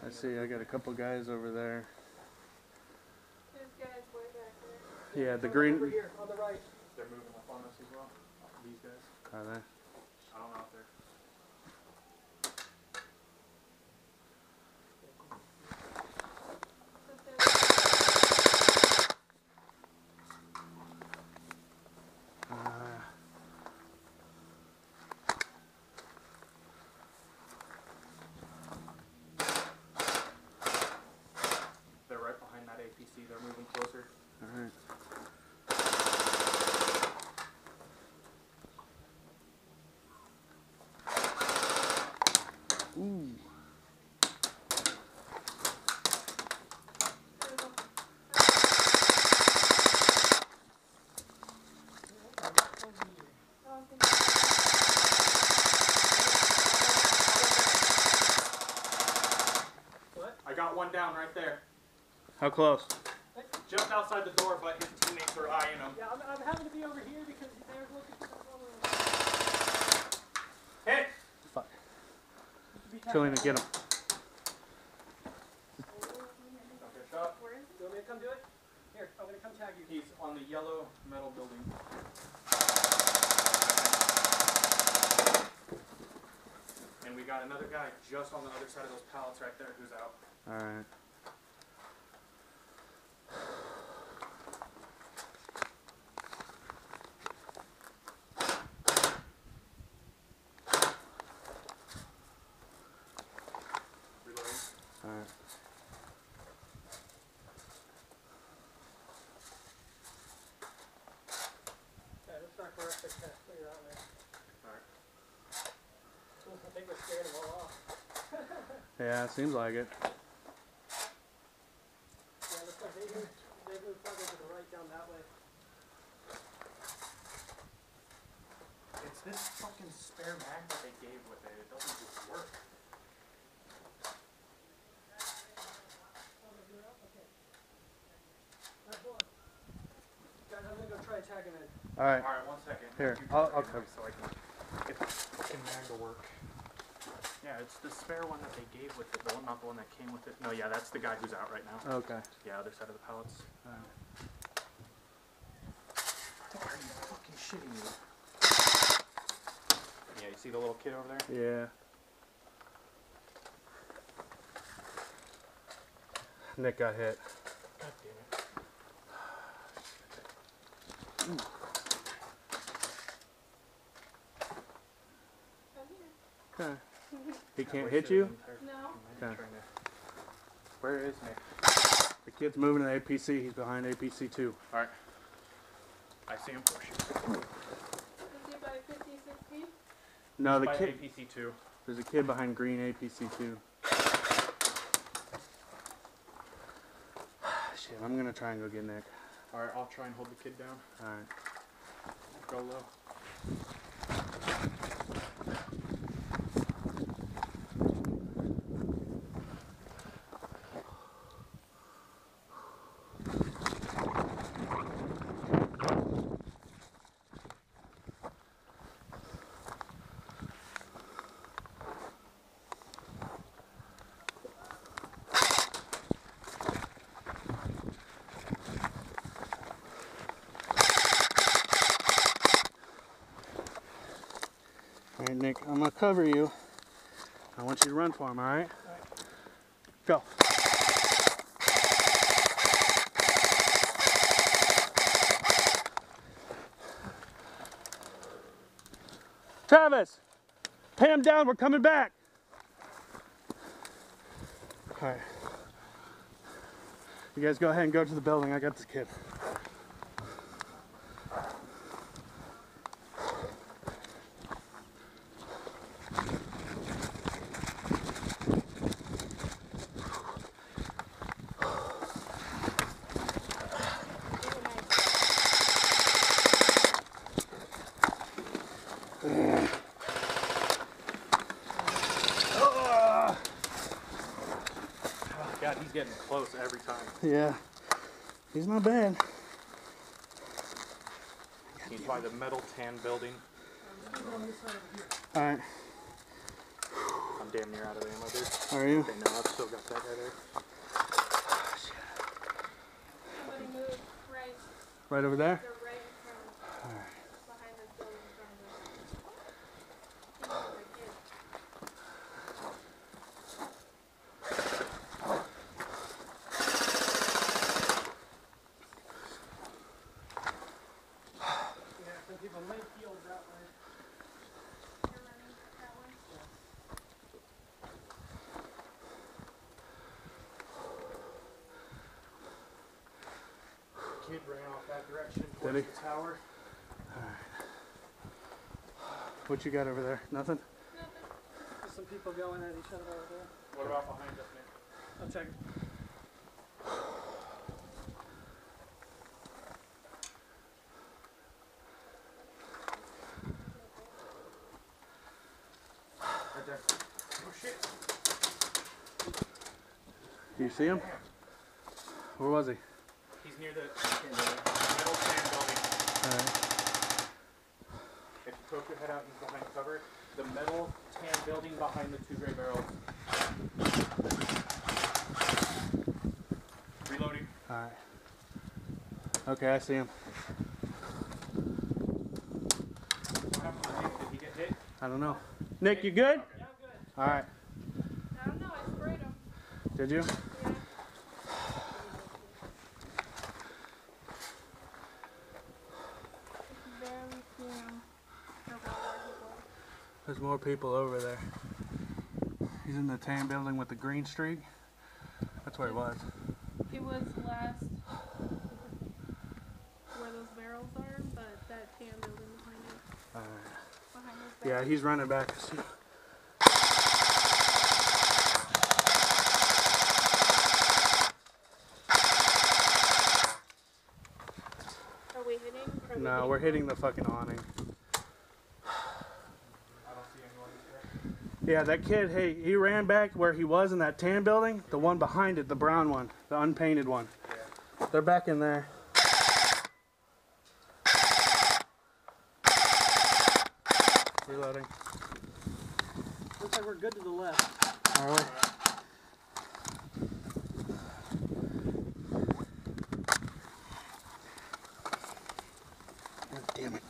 I see, I got a couple guys over there. There's guys way back there. Yeah, the green. Over here, on the right. They're moving up on us as well. These guys. Are they? I don't know if they're. They're right behind that APC. They're moving closer. All right. Ooh. I got one down right there. How close? Just outside the door, but his teammates are eyeing him. Yeah, I'm having to be over here because they're looking for the Hit! Fuck. Trying to get him. Okay, shot. Where is You want me to come do it? Here, I'm going to come tag you. He's on the yellow metal building. And we got another guy just on the other side of those pallets right there who's out. All right. Reloading. All right. Yeah, looks like we're up to kind of clear out there. Alright. I think we're scaring them all off. Yeah, it seems like it. Yeah, looks like they moved farther to the right down that way. It's this fucking spare mag that they gave with it. It doesn't just work. Guys, I'm going to go try and tag him in. All right. Alright, 1 second. Here, You I'll try cover. it so I can get the fucking mag to work. Yeah, it's the spare one that they gave with it, the one, not the one that came with it. No, yeah, that's the guy who's out right now. Okay. Yeah, other side of the pallets. All right. Are you fucking shitting me? Yeah, you see the little kid over there? Yeah. Nick got hit. God damn it. Okay. He can't hit you? No. Okay. Where is Nick? The kid's moving to APC. He's behind APC 2. Alright. I see him push. Is he by 50, 60? No, the By kid. APC 2. There's a kid behind green APC 2. Shit, I'm gonna try and go get Nick. Alright, I'll try and hold the kid down. All right. Go low. All right, Nick, I'm gonna cover you. I want you to run for him, all right? All right. Go. Travis, pin him down, we're coming back. All right. You guys go ahead and go to the building. I got this kid. God, he's getting close every time. Yeah, he's not bad. He's by the metal tan building. All right. I'm I'm damn near out of ammo, dude. Are you? Okay, no, I've still got that right there. Somebody moved right. Right over there? They're right in front of us. Alright. Behind this building in front of us. I think those are kids. Yeah, some people may feel that way. You're running that one? Kid ran off that direction Did towards he? the tower. What you got over there? Nothing? There's some people going at each other over there. What about behind us, man? I'll check. Right there. Oh shit. Do you see him? Where was he? He's near the metal tan building. Alright. If you poke your head out, he's behind cover. The metal tan building behind the 2 gray barrels. Reloading. Alright. Okay, I see him. What happened to Nick? Did he get hit? I don't know. Nick, you good? Yeah, I'm good. Alright. I don't know, I sprayed them. Did you? Yeah. Barely see him. There's more people over there. He's in the tan building with the green streak. That's where he was. It was last where those barrels are, but that tan building behind it. Alright. Behind those Yeah, barrels. he's running back. Are we hitting? Are we No, we're hitting the fucking awning. I don't see anyone there. Yeah, that kid, hey, he ran back where he was in that tan building. The one behind it, the brown one, the unpainted one. Yeah. They're back in there. Reloading. Looks like we're good to the left. Are we? God damn it.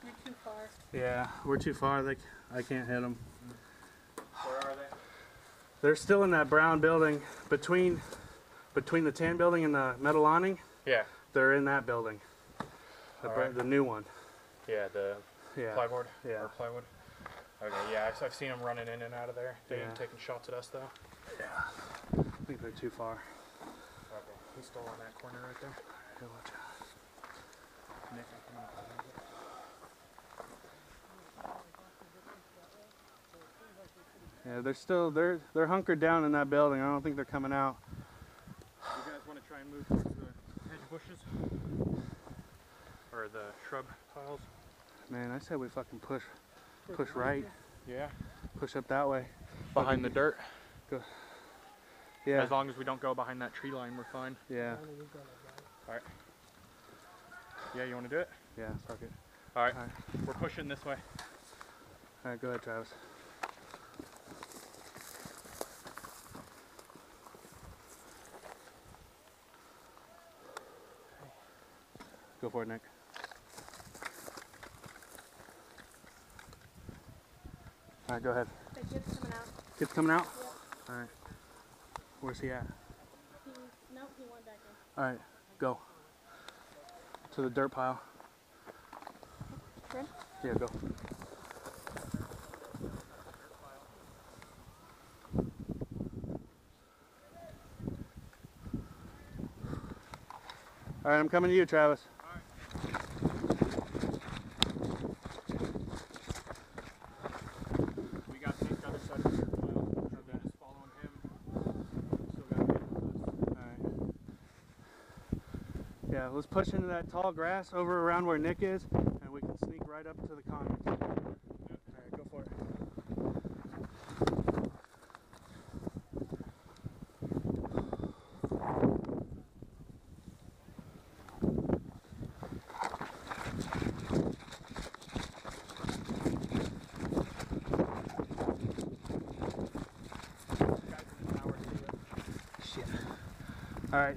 You're too far. Yeah, we're too far. I can't hit them. Where are they? They're still in that brown building between the tan building and the metal awning. Yeah. They're in that building. Alright. The new one. Yeah, the Yeah. plyboard? Yeah. Or plywood? Okay, yeah, I've seen them running in and out of there. They ain't Yeah. taking shots at us, though. I think they're too far. Okay, he's still on that corner right there. Here, watch out. Nick, I'm coming up behind you. Yeah, they're hunkered down in that building. I don't think they're coming out. You guys want to try and move towards the hedge bushes? Or the shrub piles? Man, I said we fucking push right, Yeah. push up that way. Behind the dirt? Yeah, As long as we don't go behind that tree line, we're fine. yeah, Alright. Yeah, you want to do it? yeah. Fuck it. Alright, Alright. we're pushing this way. All right, go ahead, Travis. Go for it, Nick. All right, go ahead. The kid's coming out. Kid's coming out? Yep. All right. Where's he at? Nope, he went back in. All right, go. To the dirt pile. Good? Yeah, go. All right, I'm coming to you, Travis. We got Nick the other side of the dirt pile. We're just following him. Still got him with us. All right. Yeah, let's push into that tall grass over around where Nick is, and we can sneak right up to the convicts. All right, go for it. All right.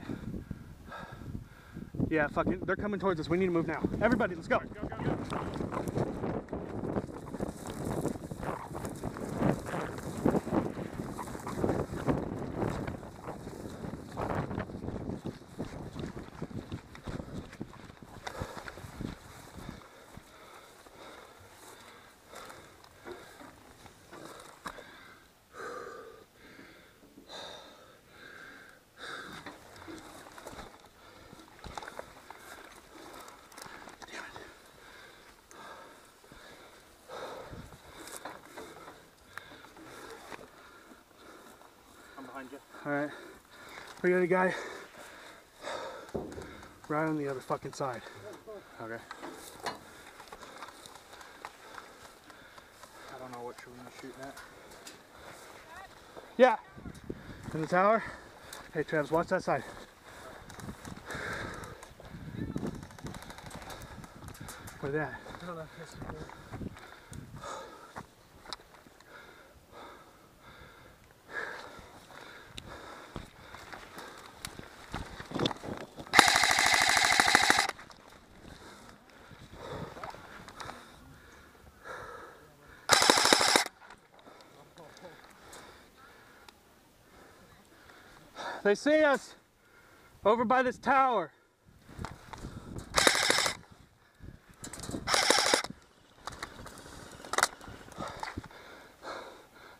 Yeah, fucking, they're coming towards us. We need to move now. Everybody, let's go. Go, go, go. Behind you. Alright. We got a guy right on the other fucking side. Okay. I don't know what you're shooting at. Yeah. In the tower. Hey Travis, watch that side. Where they at? I don't know. They see us over by this tower.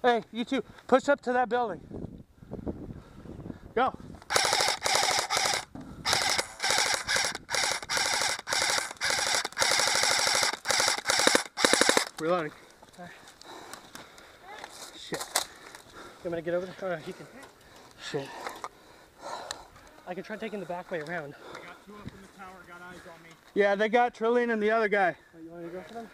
Hey, you two, push up to that building. Go. Reloading. Shit. You want me to get over there? Or you can. Shit. I can try taking the back way around. I got two up in the tower, got eyes on me. Yeah, they got Trillian and the other guy. Oh, you want me to go for them?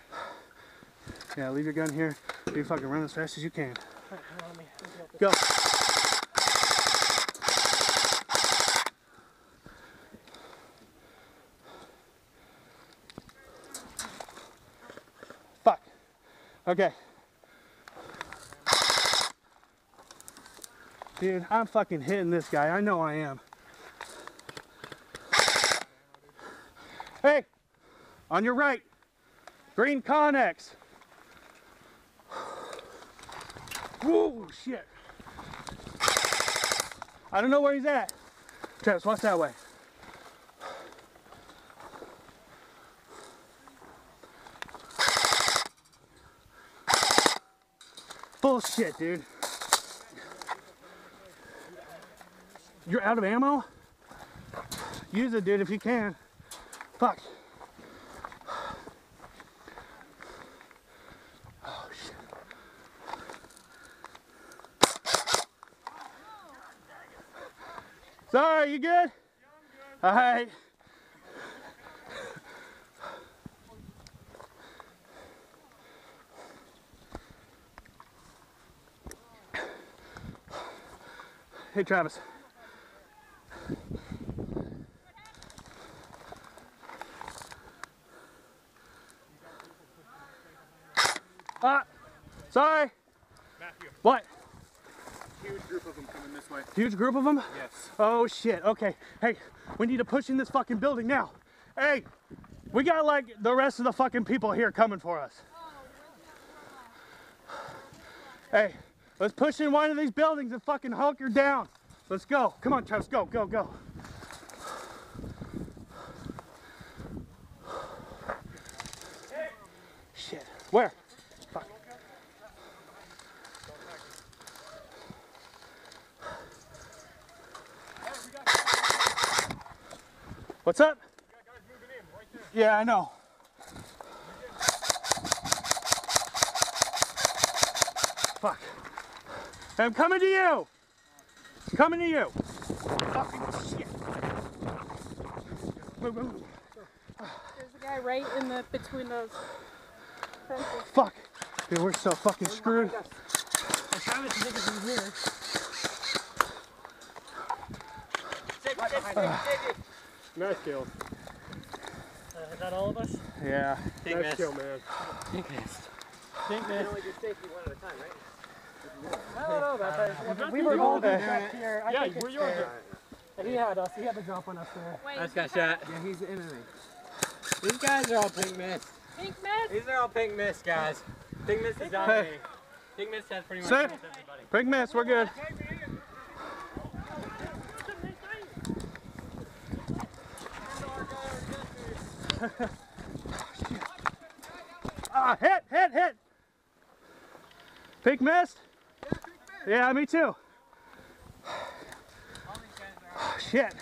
Yeah, leave your gun here. You fucking run as fast as you can. Alright, come on me. Go. Fuck. Okay. Dude, I'm fucking hitting this guy. I know I am. Hey! On your right. Green Connex. Whoa, shit. I don't know where he's at. Travis, watch that way. Bullshit, dude. You're out of ammo? Use it, dude, if you can. Fuck. Oh, shit. Sorry, you good? Yeah, I'm good. All right. Hey, Travis. Sorry. Matthew. What? Huge group of them coming this way. Huge group of them? Yes. Oh shit. Okay. Hey, we need to push in this fucking building now. Hey, we got like the rest of the fucking people here coming for us. Hey, let's push in one of these buildings and fucking hunker down. Let's go. Come on, Travis. Go, go, go. Shit. Where? Fuck. What's up? Yeah, I know. Fuck. I'm coming to you. Coming to you. Fucking shit. Move, move, move. There's a guy right in the between those fences. Fuck. Dude, we're so fucking screwed. I'm trying to think of him here. Nice kill. Is that all of us? Yeah. Nice kill, man. Think missed. Think missed. only get safety one at a time, right? I don't know about that. We were all back here. I Yeah, think were it's you fair. He had us. He had the drop on us there. Wait, I just got shot. Yeah, he's the enemy. These guys are all pink mist. Pink mist? These are all pink mist, guys. Pink mist is dominating. Pink mist has pretty much Sir, against everybody. pink mist, we're good. Ah, hit! Pink mist? Yeah, me too. Shit.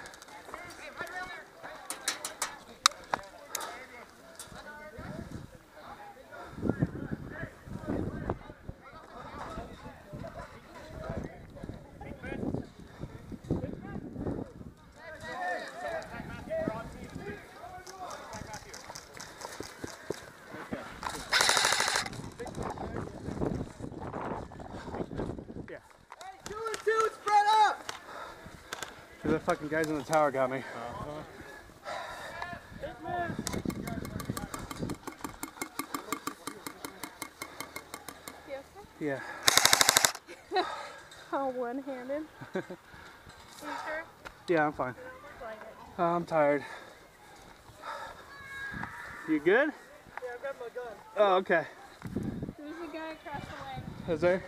The fucking guys in the tower got me. Yeah. Oh, one-handed. You sure? Yeah, I'm fine. Like it. I'm tired. You good? Yeah, I grabbed my gun. Oh, okay. There's a guy across the way. Is there?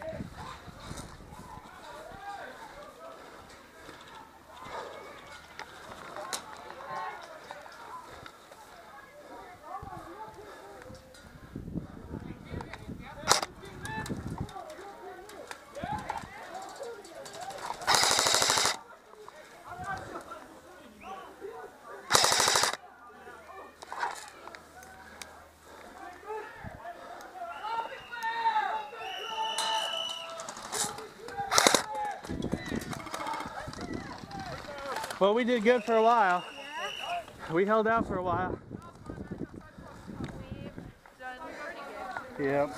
Well, we did good for a while. Yeah? We held out for a while. We've done pretty good. Yep.